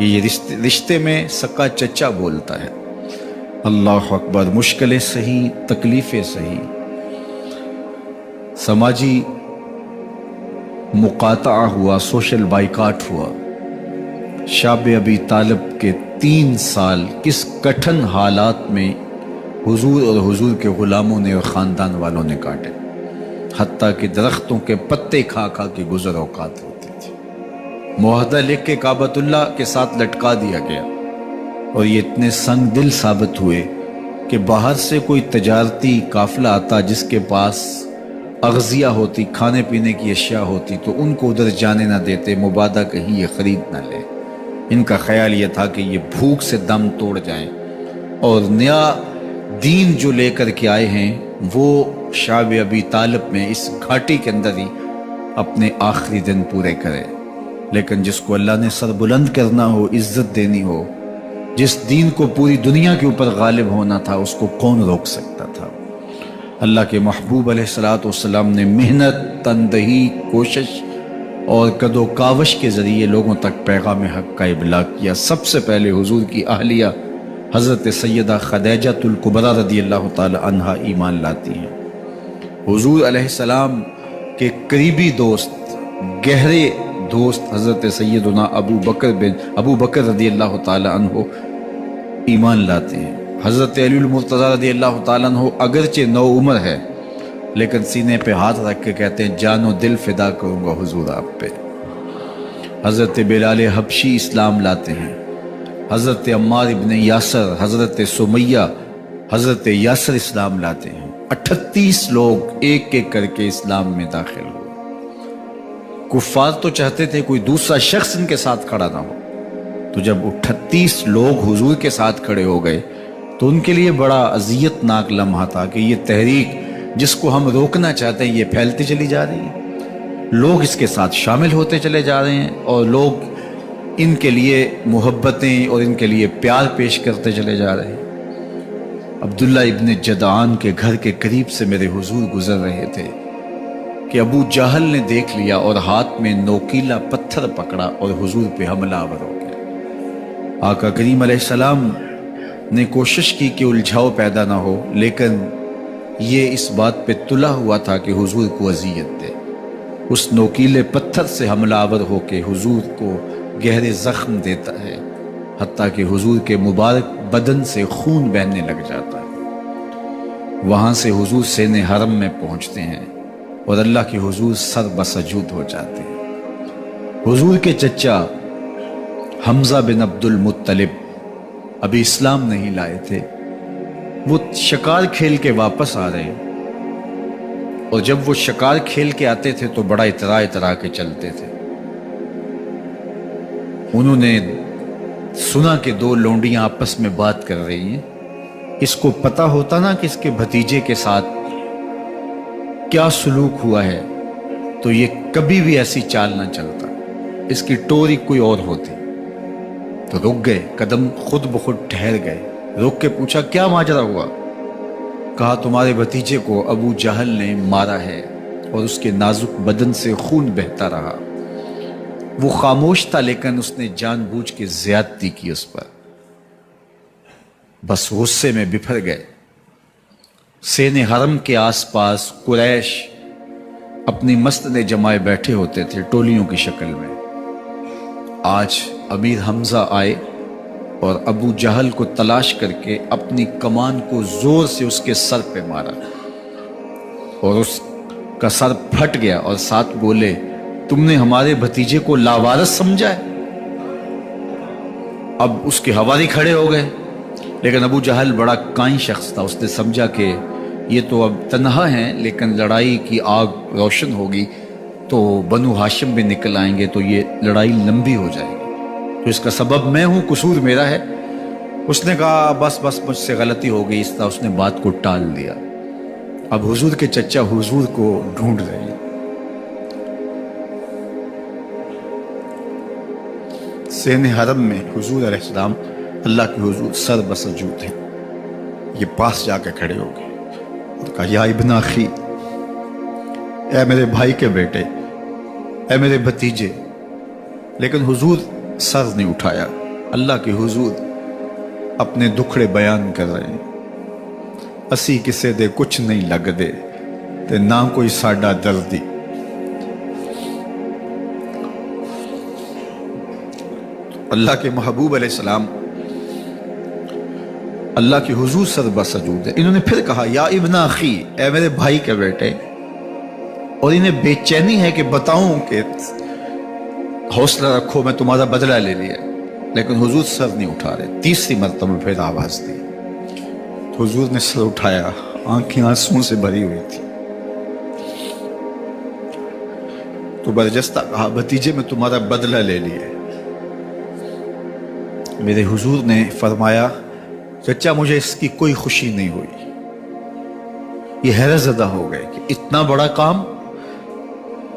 یہ رشتے میں سکا چچا بولتا ہے۔ اللہ اکبر، مشکلیں صحیح، تکلیفیں صحیح، سماجی مقاطعہ ہوا، سوشل بائیکاٹ ہوا۔ شاب ابی طالب کے 3 سال کس کٹھن حالات میں حضور اور حضور کے غلاموں نے اور خاندان والوں نے کاٹے، حتیٰ کہ درختوں کے پتے کھا کھا کے گزر اوقات ہوتی تھی۔ معاہدہ لکھ کے کعبۃ اللہ کے ساتھ لٹکا دیا گیا، اور یہ اتنے سنگ دل ثابت ہوئے کہ باہر سے کوئی تجارتی قافلہ آتا جس کے پاس اغذیہ ہوتی، کھانے پینے کی اشیاء ہوتی، تو ان کو ادھر جانے نہ دیتے، مبادہ کہیں یہ خرید نہ لے۔ ان کا خیال یہ تھا کہ یہ بھوک سے دم توڑ جائیں، اور نیا دین جو لے کر کے آئے ہیں وہ شاب ابی طالب میں اس گھاٹی کے اندر ہی اپنے آخری دن پورے کرے۔ لیکن جس کو اللہ نے سر بلند کرنا ہو، عزت دینی ہو، جس دین کو پوری دنیا کے اوپر غالب ہونا تھا، اس کو کون روک سکتا تھا؟ اللہ کے محبوب علیہ الصلوۃ والسلام نے محنت، تندہی، کوشش اور کد و کاوش کے ذریعے لوگوں تک پیغام حق کا ابلاغ کیا۔ سب سے پہلے حضور کی اہلیہ حضرت سیدہ خدیجہ الکبریٰ رضی اللہ تعالی عنہا ایمان لاتی ہیں۔ حضور علیہ السلام کے قریبی دوست، گہرے دوست حضرت سیدنا ابو بکر رضی اللہ تعالی عنہ ایمان لاتے ہیں۔ حضرت علی المرتضیٰ رضی اللہ تعالیٰ عنہ اگرچہ نو عمر ہے، لیکن سینے پہ ہاتھ رکھ کے کہتے ہیں جان و دل فدا کروں گا حضور آپ پہ۔ حضرت بلال حبشی اسلام لاتے ہیں۔ حضرت عمار ابن یاسر، حضرت سمیہ، حضرت یاسر اسلام لاتے ہیں۔ 38 لوگ ایک ایک کر کے اسلام میں داخل ہوئے۔ کفار تو چاہتے تھے کوئی دوسرا شخص ان کے ساتھ کھڑا نہ ہو، تو جب 38 لوگ حضور کے ساتھ کھڑے ہو گئے تو ان کے لیے بڑا اذیت ناک لمحہ تھا کہ یہ تحریک جس کو ہم روکنا چاہتے ہیں یہ پھیلتی چلی جا رہی ہے، لوگ اس کے ساتھ شامل ہوتے چلے جا رہے ہیں، اور لوگ ان کے لیے محبتیں اور ان کے لیے پیار پیش کرتے چلے جا رہے ہیں۔ عبداللہ ابن جدعان کے گھر کے قریب سے میرے حضور گزر رہے تھے کہ ابو جہل نے دیکھ لیا اور ہاتھ میں نوکیلا پتھر پکڑا اور حضور پہ حملہ آور ہو گیا۔ آقا کریم علیہ السلام نے کوشش کی کہ الجھاؤ پیدا نہ ہو، لیکن یہ اس بات پہ تلا ہوا تھا کہ حضور کو اذیت دے۔ اس نوکیلے پتھر سے حملہ آور ہو کے حضور کو گہرے زخم دیتا ہے، حتیٰ کہ حضور کے مبارک بدن سے خون بہنے لگ جاتا ہے۔ وہاں سے حضور سین حرم میں پہنچتے ہیں اور اللہ کے حضور سر بسجود ہو جاتے ہیں۔ حضور کے چچا حمزہ بن عبد المطلب ابھی اسلام نہیں لائے تھے، وہ شکار کھیل کے واپس آ رہے ہیں، اور جب وہ شکار کھیل کے آتے تھے تو بڑا اترا کے چلتے تھے۔ انہوں نے سنا کہ 2 لونڈیاں آپس میں بات کر رہی ہیں۔ اس کو پتہ ہوتا نا کہ اس کے بھتیجے کے ساتھ کیا سلوک ہوا ہے، تو یہ کبھی بھی ایسی چال نہ چلتا، اس کی ٹوری کوئی اور ہوتی۔ تو رک گئے، قدم خود بخود ٹھہر گئے، رک کے پوچھا کیا ماجرا ہوا؟ کہا تمہارے بھتیجے کو ابو جہل نے مارا ہے اور اس کے نازک بدن سے خون بہتا رہا۔ وہ خاموش تھا، لیکن اس نے جان بوجھ کے زیادتی کی اس پر۔ بس غصے میں بپھر گئے۔ سین حرم کے آس پاس قریش اپنی مسند جمائے بیٹھے ہوتے تھے ٹولیوں کی شکل میں۔ آج امیر حمزہ آئے اور ابو جہل کو تلاش کر کے اپنی کمان کو زور سے اس کے سر پہ مارا، اور اس کا سر پھٹ گیا، اور ساتھ بولے تم نے ہمارے بھتیجے کو لاوارث سمجھا ہے؟ اب اس کے حواری کھڑے ہو گئے، لیکن ابو جہل بڑا کائن شخص تھا، اس نے سمجھا کہ یہ تو اب تنہا ہیں، لیکن لڑائی کی آگ روشن ہوگی تو بنو ہاشم بھی نکل آئیں گے، تو یہ لڑائی لمبی ہو جائے گی، تو اس کا سبب میں ہوں، قصور میرا ہے۔ اس نے کہا بس مجھ سے غلطی ہو گئی، اس طرح اس نے بات کو ٹال دیا۔ اب حضور کے چچا حضور کو ڈھونڈ رہے ہیں۔ سین حرم میں حضور علیہ السلام اللہ کے حضور سر بسجود ہیں۔ یہ پاس جا کے کھڑے ہو گئے اور کہا یا ابن اخی، اے میرے بھائی کے بیٹے، اے میرے بھتیجے، لیکن حضور سر نہیں اٹھایا۔ اللہ کے حضور اپنے دکھڑے بیان کر رہے ہیں. اسی کسے دے کچھ نہیں لگ دے تے نہ کوئی ساڈا دردی. اللہ کے محبوب علیہ السلام اللہ کے حضور سر بسجود ہے. انہوں نے پھر کہا یا ابن اخی، اے میرے بھائی کے بیٹے. اور انہیں بے چینی ہے کہ بتاؤں کہ حوصلہ رکھو میں تمہارا بدلہ لے لیا، لیکن حضور سر نہیں اٹھا رہے. تیسری مرتبہ پھر آواز دی تو حضور نے سر اٹھایا، آنکھیں آنسوں سے بھری ہوئی تھی. تو برجستہ کہا بھتیجے میں تمہارا بدلہ لے لیا. میرے حضور نے فرمایا چچا مجھے اس کی کوئی خوشی نہیں ہوئی. یہ حیرت زدہ ہو گئے کہ اتنا بڑا کام،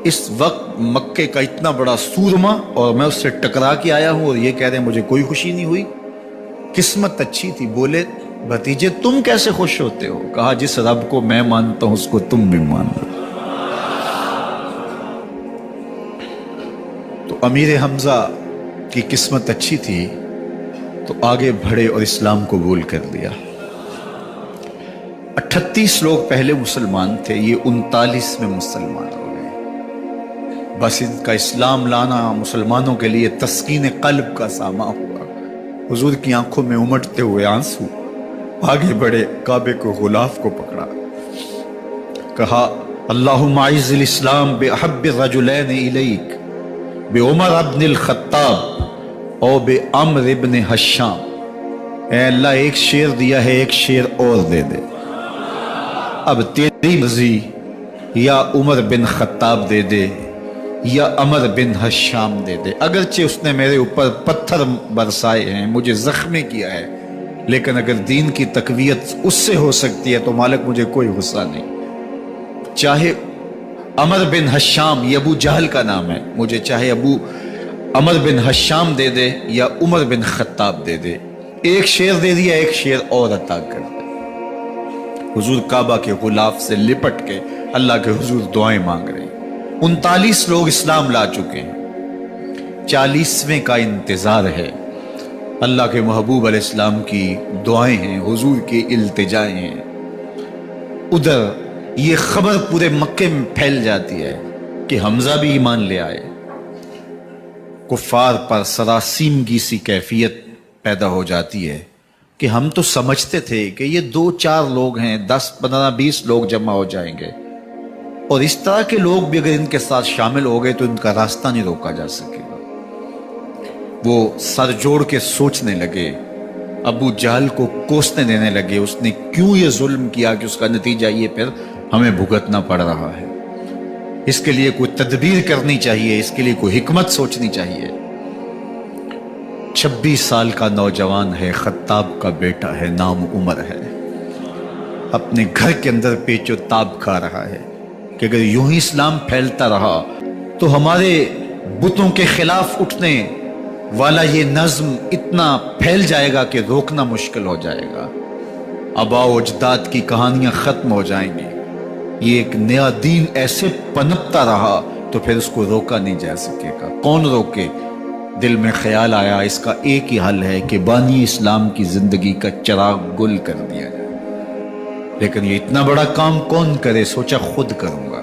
اس وقت مکے کا اتنا بڑا سورما، اور میں اس سے ٹکرا کے آیا ہوں اور یہ کہہ رہے ہیں مجھے کوئی خوشی نہیں ہوئی. قسمت اچھی تھی. بولے بھتیجے تم کیسے خوش ہوتے ہو؟ کہا جس رب کو میں مانتا ہوں اس کو تم بھی مانو. تو امیر حمزہ کی قسمت اچھی تھی تو آگے بڑھے اور اسلام قبول کر لیا. 38 لوگ پہلے مسلمان تھے، یہ 39 میں مسلمان ہو گئے. بس ان کا اسلام لانا مسلمانوں کے لیے تسکین قلب کا ساما ہوا. حضور کی آنکھوں میں امٹتے ہوئے آنسو. آگے بڑھے، کعبے کو غلاف کو پکڑا، کہا اللہم اعز الاسلام باحب الرجلین الیک بعمر ابن الخطاب او بے عمر ابن حشام. اے اللہ ایک شیر دیا ہے، ایک شیر اور دے دے. اب تیری مرضی، یا عمر بن خطاب دے دے یا عمر بن حشام دے دے. اگرچہ اس نے میرے اوپر پتھر برسائے ہیں، مجھے زخمی کیا ہے، لیکن اگر دین کی تقویت اس سے ہو سکتی ہے تو مالک مجھے کوئی غصہ نہیں. چاہے عمر بن حشام، یہ ابو جہل کا نام ہے، مجھے چاہے ابو عمر بن حشام دے دے یا عمر بن خطاب دے دے. ایک شیر دے دیا، ایک شیر اور عطا کر دے. حضور کعبہ کے غلاف سے لپٹ کے اللہ کے حضور دعائیں مانگ رہے ہیں. 39 لوگ اسلام لا چکے ہیں، 40ویں کا انتظار ہے. اللہ کے محبوب علیہ السلام کی دعائیں ہیں، حضور کی التجائیں ہیں. ادھر یہ خبر پورے مکے میں پھیل جاتی ہے کہ حمزہ بھی ایمان لے آئے. کفار پر سراسیمگی سی کیفیت پیدا ہو جاتی ہے کہ ہم تو سمجھتے تھے کہ یہ 2-4 لوگ ہیں، 10-15-20 لوگ جمع ہو جائیں گے، اور اس طرح کے لوگ بھی اگر ان کے ساتھ شامل ہو گئے تو ان کا راستہ نہیں روکا جا سکے گا. وہ سر جوڑ کے سوچنے لگے، ابو جہل کو کوسنے دینے لگے اس نے کیوں یہ ظلم کیا کہ اس کا نتیجہ یہ پھر ہمیں بھگتنا پڑ رہا ہے. اس کے لیے کوئی تدبیر کرنی چاہیے، اس کے لیے کوئی حکمت سوچنی چاہیے. 26 سال کا نوجوان ہے، خطاب کا بیٹا ہے، نام عمر ہے. اپنے گھر کے اندر پیچ و تاب کھا رہا ہے کہ اگر یوں ہی اسلام پھیلتا رہا تو ہمارے بتوں کے خلاف اٹھنے والا یہ نظم اتنا پھیل جائے گا کہ روکنا مشکل ہو جائے گا. آباء و اجداد کی کہانیاں ختم ہو جائیں گی. یہ ایک نیا دین ایسے پنپتا رہا تو پھر اس کو روکا نہیں جا سکے گا. کون روکے؟ دل میں خیال آیا اس کا ایک ہی حل ہے کہ بانی اسلام کی زندگی کا چراغ گل کر دیا جائے. لیکن یہ اتنا بڑا کام کون کرے؟ سوچا خود کروں گا.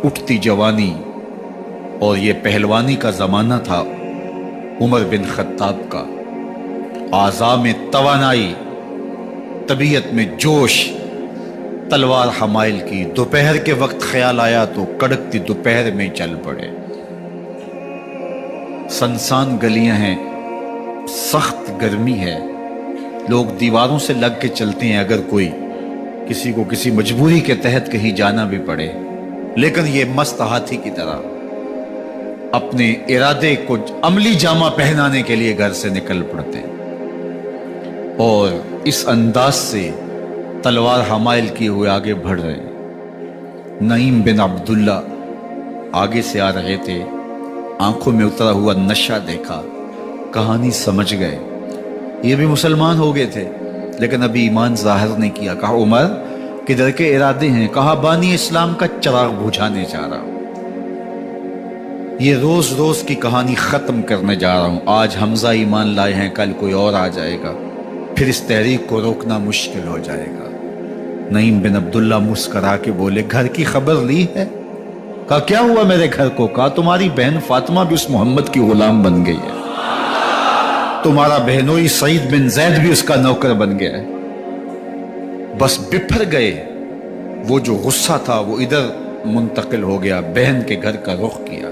اٹھتی جوانی اور یہ پہلوانی کا زمانہ تھا عمر بن خطاب کا. اعضاء میں توانائی، طبیعت میں جوش، تلوار حمائل کی. دوپہر کے وقت خیال آیا تو کڑکتی دوپہر میں چل پڑے. سنسان گلیاں ہیں، سخت گرمی ہے، لوگ دیواروں سے لگ کے چلتے ہیں اگر کوئی کسی کو کسی مجبوری کے تحت کہیں جانا بھی پڑے. لیکن یہ مست ہاتھی کی طرح اپنے ارادے کو عملی جامہ پہنانے کے لیے گھر سے نکل پڑتے ہیں، اور اس انداز سے تلوار حمائل کیے ہوئے آگے بڑھ رہے ہیں. نعیم بن عبداللہ آگے سے آ رہے تھے. آنکھوں میں اترا ہوا نشہ دیکھا، کہانی سمجھ گئے. یہ بھی مسلمان ہو گئے تھے لیکن ابھی ایمان ظاہر نہیں کیا. کہا عمر کدھر کے ارادے ہیں؟ کہا بانی اسلام کا چراغ بجھانے جا رہا ہوں. یہ روز روز کی کہانی ختم کرنے جا رہا ہوں. آج حمزہ ایمان لائے ہیں، کل کوئی اور آ جائے گا، پھر اس تحریک کو روکنا مشکل ہو جائے گا. نعیم بن عبداللہ مسکرا کے بولے گھر کی خبر لی ہے؟ کہا کیا ہوا میرے گھر کو؟ کہا تمہاری بہن فاطمہ بھی اس محمد کی غلام بن گئی ہے، تمہارا بہنوئی سعید بن زید بھی اس کا نوکر بن گیا ہے. بس بپھر گئے. وہ جو غصہ تھا وہ ادھر منتقل ہو گیا، بہن کے گھر کا رخ کیا.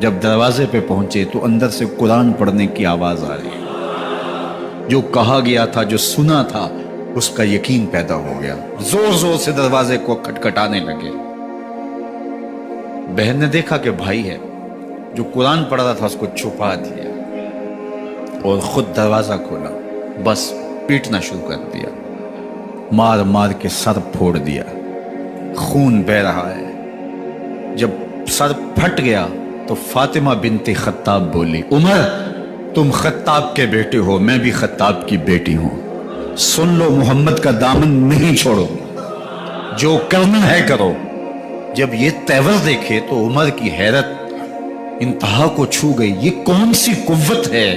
جب دروازے پہ پہنچے تو اندر سے قرآن پڑھنے کی آواز آ رہی ہے. جو کہا گیا تھا، جو سنا تھا، اس کا یقین پیدا ہو گیا. زور زور سے دروازے کو کھٹکھٹانے لگے. بہن نے دیکھا کہ بھائی ہے. جو قرآن پڑھ رہا تھا اس کو چھپا دیا اور خود دروازہ کھولا. بس پیٹنا شروع کر دیا، مار مار کے سر پھوڑ دیا. خون بہ رہا ہے. جب سر پھٹ گیا تو فاطمہ بنت خطاب بولی عمر تم خطاب کے بیٹے ہو، میں بھی خطاب کی بیٹی ہوں. سن لو محمد کا دامن نہیں چھوڑو، جو کرنا ہے کرو. جب یہ تیور دیکھے تو عمر کی حیرت انتہا کو چھو گئی. یہ کون سی قوت ہے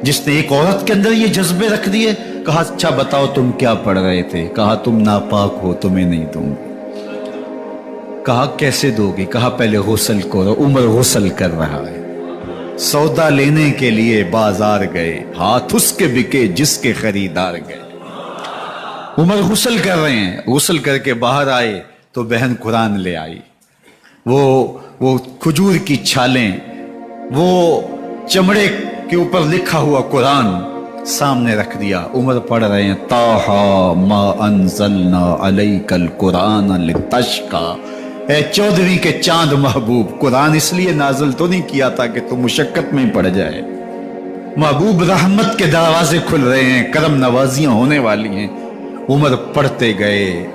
جس نے ایک عورت کے اندر یہ جذبے رکھ دیے؟ کہا اچھا بتاؤ تم کیا پڑھ رہے تھے؟ کہا تم ناپاک ہو، تمہیں نہیں دوں گی. کہا کیسے دو گی؟ کہا پہلے غسل کرو. عمر غسل کر رہا ہے. سودا لینے کے لیے بازار گئے، ہاتھ اس کے بکے جس کے خریدار گئے. عمر غسل کر رہے ہیں. غسل کر کے باہر آئے تو بہن قرآن لے آئی. وہ کھجور کی چھالیں، وہ چمڑے کے اوپر لکھا ہوا قرآن سامنے رکھ دیا. عمر پڑھ رہے ہیں طٰہٰ ما انزلنا علیک القرآن لتشقیٰ. اے 14ویں کے چاند محبوب، قرآن اس لیے نازل تو نہیں کیا تھا کہ تم مشقت میں پڑ جائے. محبوب رحمت کے دروازے کھل رہے ہیں، کرم نوازیاں ہونے والی ہیں. عمر پڑھتے گئے،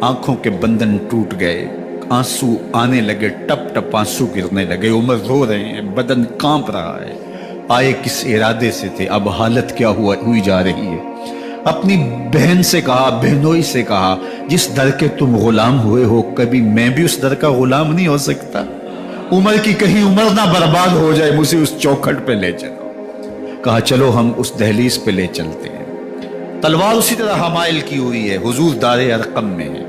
آنکھوں کے بندن ٹوٹ گئے، آنسو آنے لگے، ٹپ ٹپ آنسو گرنے لگے. عمر رو رہے ہیں، بدن کانپ رہا ہے. آئے کس ارادے سے تھے، اب حالت کیا ہوئی جا رہی ہے. اپنی بہن سے کہا، بہنوئی سے کہا جس در کے تم غلام ہوئے ہو کبھی میں بھی اس در کا غلام نہیں ہو سکتا؟ عمر کی کہیں عمر نہ برباد ہو جائے، مجھے اس چوکھٹ پہ لے چلو. کہا چلو ہم اس دہلیز پہ لے چلتے ہیں. تلوار اسی طرح حمائل کی ہوئی ہے، حضور دار ارقم میں ہے.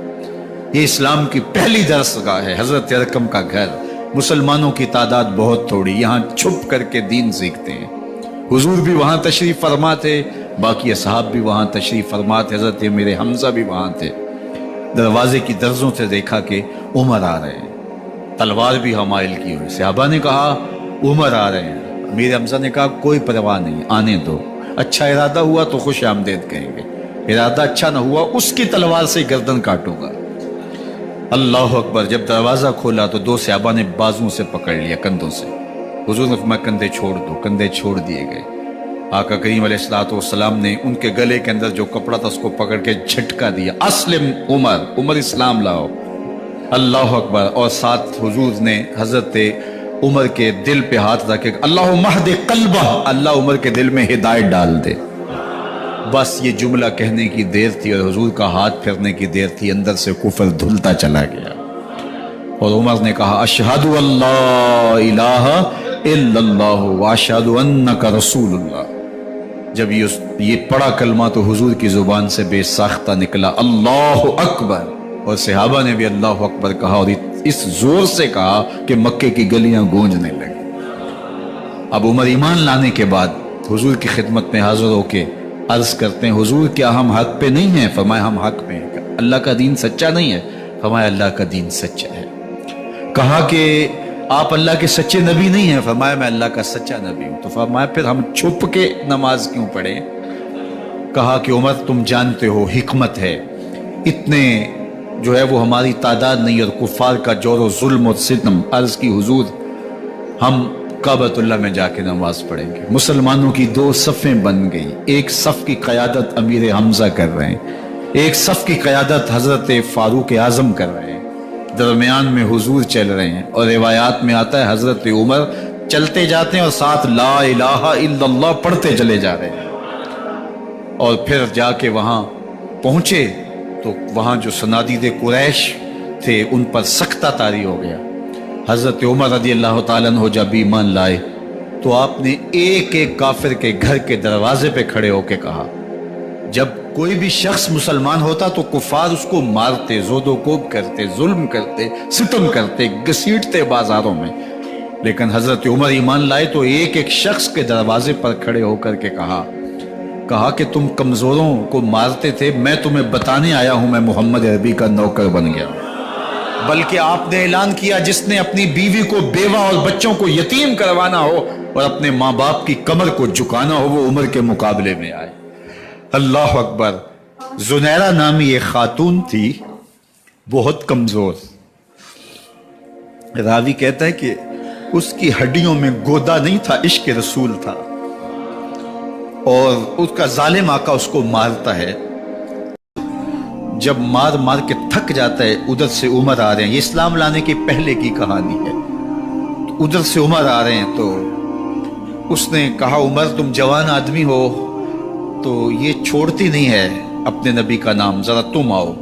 یہ اسلام کی پہلی درس گاہ ہے، حضرت ارقم کا گھر. مسلمانوں کی تعداد بہت تھوڑی، یہاں چھپ کر کے دین سیکھتے ہیں. حضور بھی وہاں تشریف فرما تھے، باقی اصحاب بھی وہاں تشریف فرما تھے، حضرت میرے حمزہ بھی وہاں تھے. دروازے کی درزوں سے دیکھا کہ عمر آ رہے ہیں، تلوار بھی حمائل کی ہوئی. صحابہ نے کہا عمر آ رہے ہیں. میرے حمزہ نے کہا کوئی پرواہ نہیں، آنے دو. اچھا ارادہ ہوا تو خوش آمدید کہیں گے، ارادہ اچھا نہ ہوا اس کی تلوار سے گردن کاٹوں گا. اللہ اکبر. جب دروازہ کھولا تو دو صحابہ نے بازوں سے پکڑ لیا، کندھوں سے. حضور نے فرمایا کندھے چھوڑ دو. کندھے چھوڑ دیے گئے. آقا کریم علیہ السلام نے ان کے گلے کے اندر جو کپڑا تھا اس کو پکڑ کے جھٹکا دیا. اسلم عمر، عمر اسلام لاؤ. اللہ اکبر. اور ساتھ حضور نے حضرت عمر کے دل پہ ہاتھ رکھے، اللہم اہد قلبہ، اللہ عمر کے دل میں ہدایت ڈال دے. بس یہ جملہ کہنے کی دیر تھی اور حضور کا ہاتھ پھرنے کی دیر تھی. اندر سے کفر دھلتا چلا گیا اور عمر نے کہا اشہد اللہ الہ الا اللہ واشہد انک رسول اللہ. جب یہ پڑا کلمہ تو حضور کی زبان سے بے ساختہ نکلا اللہ اکبر، اور صحابہ نے بھی اللہ اکبر کہا، اور اس زور سے کہا کہ مکے کی گلیاں گونجنے لگی. اب عمر ایمان لانے کے بعد حضور کی خدمت میں حاضر ہو کے عرض کرتے ہیں حضور کیا ہم حق پہ نہیں ہیں؟ فرمایا ہم حق پہ ہیں. اللہ کا دین سچا نہیں ہے؟ فرمایا اللہ کا دین سچا ہے. کہا کہ آپ اللہ کے سچے نبی نہیں ہیں؟ فرمایا میں اللہ کا سچا نبی ہوں. تو فرمایا پھر ہم چھپ کے نماز کیوں پڑھیں؟ کہا کہ عمر تم جانتے ہو حکمت ہے، اتنے جو ہے وہ ہماری تعداد نہیں، اور کفار کا جور و ظلم اور ستم. عرض کی حضور ہم کعبۃ اللہ میں جا کے نماز پڑھیں گے. مسلمانوں کی دو صفیں بن گئی. ایک صف کی قیادت امیر حمزہ کر رہے ہیں، ایک صف کی قیادت حضرت فاروق اعظم کر رہے ہیں، درمیان میں حضور چل رہے ہیں. اور روایات میں آتا ہے حضرت عمر چلتے جاتے ہیں اور ساتھ لا الہ الا اللہ پڑھتے چلے جا رہے ہیں. اور پھر جا کے وہاں پہنچے تو وہاں جو صنادید قریش تھے ان پر سختہ طاری ہو گیا. حضرت عمر رضی اللہ تعالیٰ عنہ جب ایمان لائے تو آپ نے ایک ایک کافر کے گھر کے دروازے پہ کھڑے ہو کے کہا، جب کوئی بھی شخص مسلمان ہوتا تو کفار اس کو مارتے، زود و کوب کرتے، ظلم کرتے، ستم کرتے، گھسیٹتے بازاروں میں، لیکن حضرت عمر ایمان لائے تو ایک ایک شخص کے دروازے پر کھڑے ہو کر کے کہا کہ تم کمزوروں کو مارتے تھے، میں تمہیں بتانے آیا ہوں میں محمد عربی کا نوکر بن گیا۔ بلکہ آپ نے اعلان کیا، جس نے اپنی بیوی کو بیوہ اور بچوں کو یتیم کروانا ہو اور اپنے ماں باپ کی کمر کو جھکانا ہو وہ عمر کے مقابلے میں آئے۔ اللہ اکبر۔ زنیرہ نامی ایک خاتون تھی، بہت کمزور، راوی کہتا ہے کہ اس کی ہڈیوں میں گودا نہیں تھا، عشق رسول تھا، اور اس کا ظالم آقا اس کو مارتا ہے، جب مار مار کے تھک جاتا ہے، ادھر سے عمر آ رہے ہیں، یہ اسلام لانے کی پہلے کی کہانی ہے، ادھر سے عمر آ رہے ہیں تو اس نے کہا عمر تم جوان آدمی ہو تو یہ چھوڑتی نہیں ہے اپنے نبی کا نام، ذرا تم آؤ۔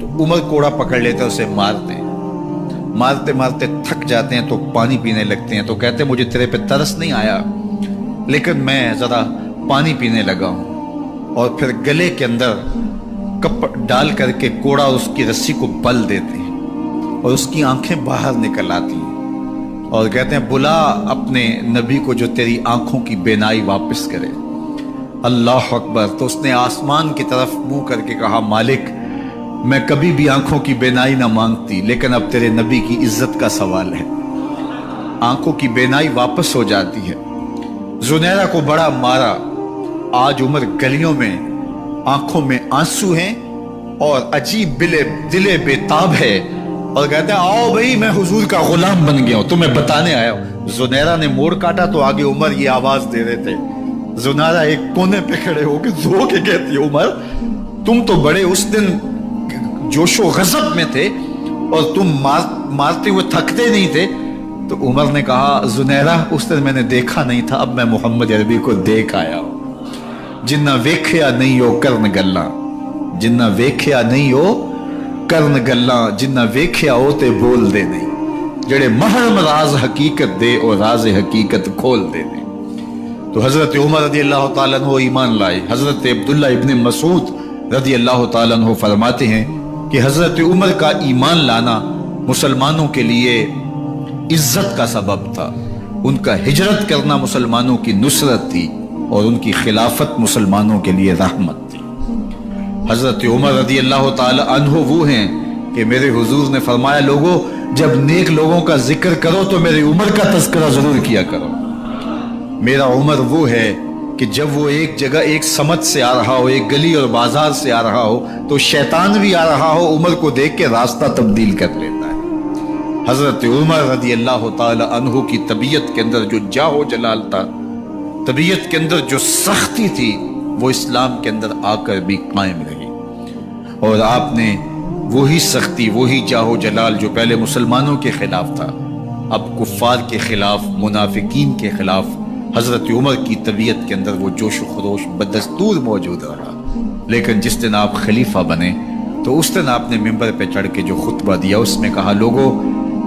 تو عمر کوڑا پکڑ لیتے اسے مارتے مارتے تھک جاتے ہیں تو پانی پینے لگتے ہیں، تو کہتے ہیں مجھے تیرے پہ ترس نہیں آیا لیکن میں ذرا پانی پینے لگا ہوں، اور پھر گلے کے اندر کپ ڈال کر کے کوڑا اور اس کی رسی کو بل دیتے ہیں اور اس کی آنکھیں باہر نکل آتی ہیں اور کہتے ہیں بلا اپنے نبی کو جو تیری آنکھوں کی بینائی واپس کرے۔ اللہ اکبر۔ تو اس نے آسمان کی طرف منہ کر کے کہا مالک میں کبھی بھی آنکھوں کی بینائی نہ مانگتی، لیکن اب تیرے نبی کی عزت کا سوال ہے۔ آنکھوں کی بینائی واپس ہو جاتی ہے۔ زنیرہ کو بڑا مارا، آج عمر گلیوں میں آنکھوں میں آنسو ہیں اور عجیب دلے بے تاب ہے، اور کہتے ہیں آؤ بھئی میں حضور کا غلام بن گیا ہوں، تمہیں بتانے آیا ہوں۔ زنیرہ نے موڑ کاٹا تو آگے عمر یہ آواز دے رہے تھے۔ زنیرہ ایک کونے پہ کھڑے ہو کے رو کے کہتی ہے عمر تم تو بڑے اس دن جوش و غضب میں تھے اور تم مارتے ہوئے تھکتے نہیں تھے۔ تو عمر نے کہا زنیرہ اس دن میں نے دیکھا نہیں تھا، اب میں محمد عربی کو دیکھ آیا ہوں۔ جنہ ویکھیا نہیں ہو کرن گلاں، جنہ ویکھیا نہیں ہو کرن گلاں، جنہ ویکھیا ہو تے بول دے نہیں، جڑے محرم راز حقیقت دے اور راز حقیقت کھول دے نہیں۔ تو حضرت عمر رضی اللہ تعالیٰ عنہ ایمان لائے۔ حضرت عبداللہ ابن مسعود رضی اللہ تعالیٰ عنہ فرماتے ہیں کہ حضرت عمر کا ایمان لانا مسلمانوں کے لیے عزت کا سبب تھا، ان کا ہجرت کرنا مسلمانوں کی نصرت تھی اور ان کی خلافت مسلمانوں کے لیے رحمت تھی۔ حضرت عمر رضی اللہ تعالی عنہ وہ ہیں کہ میرے حضور نے فرمایا لوگوں جب نیک لوگوں کا ذکر کرو تو میرے عمر کا تذکرہ ضرور کیا کرو۔ میرا عمر وہ ہے کہ جب وہ ایک جگہ ایک سمت سے آ رہا ہو، ایک گلی اور بازار سے آ رہا ہو تو شیطان بھی آ رہا ہو، عمر کو دیکھ کے راستہ تبدیل کر لیتا ہے۔ حضرت عمر رضی اللہ تعالی عنہ کی طبیعت کے اندر جو جاہ و جلال تھا، طبیعت کے اندر جو سختی تھی، وہ اسلام کے اندر آ کر بھی قائم رہی، اور آپ نے وہی سختی وہی جاہ و جلال جو پہلے مسلمانوں کے خلاف تھا اب کفار کے خلاف، منافقین کے خلاف، حضرت عمر کی طبیعت کے اندر وہ جوش و خروش بدستور موجود رہا۔ لیکن جس دن آپ خلیفہ بنے تو اس دن آپ نے ممبر پہ چڑھ کے جو خطبہ دیا اس میں کہا لوگوں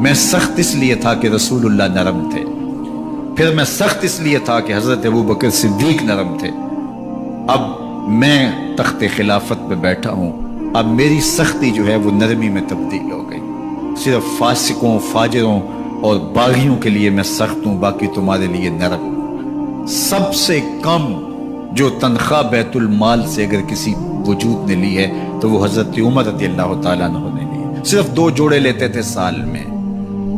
میں سخت اس لیے تھا کہ رسول اللہ نرم تھے، پھر میں سخت اس لیے تھا کہ حضرت ابوبکر صدیق نرم تھے، اب میں تخت خلافت پہ بیٹھا ہوں، اب میری سختی جو ہے وہ نرمی میں تبدیل ہو گئی، صرف فاسقوں فاجروں اور باغیوں کے لیے میں سخت ہوں، باقی تمہارے لیے نرم ہوں۔ سب سے کم جو تنخواہ بیت المال سے اگر کسی وجود نے لی ہے تو وہ حضرت عمر رضی اللہ تعالیٰ عنہ نے لی، صرف 2 جوڑے لیتے تھے سال میں،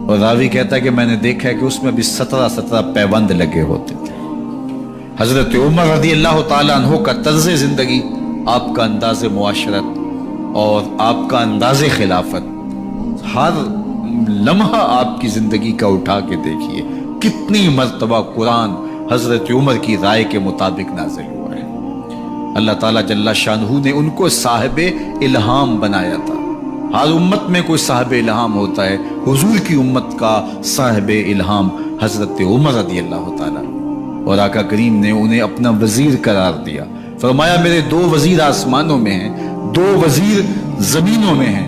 اور راوی کہتا ہے کہ میں نے دیکھا ہے کہ اس میں بھی 17 پیوند لگے ہوتے تھے۔ حضرت عمر رضی اللہ تعالیٰ عنہ کا طرز زندگی، آپ کا انداز معاشرت اور آپ کا انداز خلافت، ہر لمحہ آپ کی زندگی کا اٹھا کے دیکھیے کتنی مرتبہ قرآن حضرت عمر کی رائے کے مطابق نازل ہوا ہے۔ اللہ تعالیٰ جل شانہ نے ان کو صاحب الہام بنایا تھا۔ ہر امت میں کوئی صاحب الہام ہوتا ہے، حضور کی امت کا صاحب الہام حضرت عمر رضی اللہ تعالیٰ، اور آقا کریم نے انہیں اپنا وزیر قرار دیا، فرمایا میرے 2 وزیر آسمانوں میں ہیں، 2 وزیر زمینوں میں ہیں،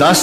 10